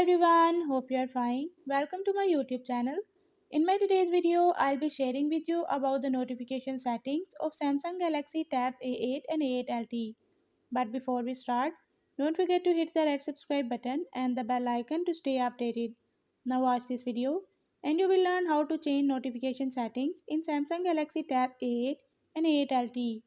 everyone, hope you are fine. Welcome to my YouTube channel. In my today's video, I'll be sharing with you about the notification settings of Samsung Galaxy Tab A8 and A8 LTE. But before we start, don't forget to hit the red subscribe button and the bell icon to stay updated. Now watch this video and you will learn how to change notification settings in Samsung Galaxy Tab A8 and A8 LTE.